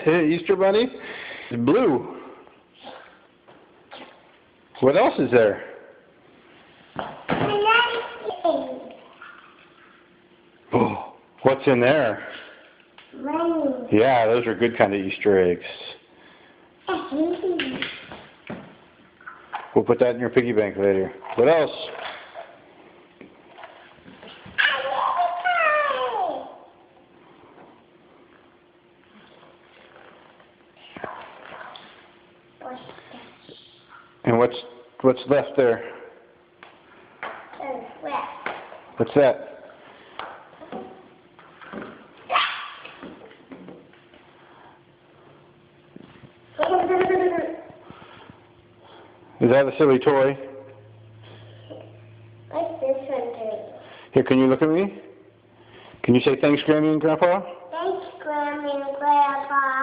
Easter Bunny? It's blue. What else is there? Oh, what's in there? Money. Yeah, those are good kind of Easter eggs. We'll put that in your piggy bank later. What else? And what's left there? What's that? Is that a silly toy? What's this one doing? Here, can you look at me? Can you say thanks, Grammy and Grandpa? Thanks, Grammy and Grandpa.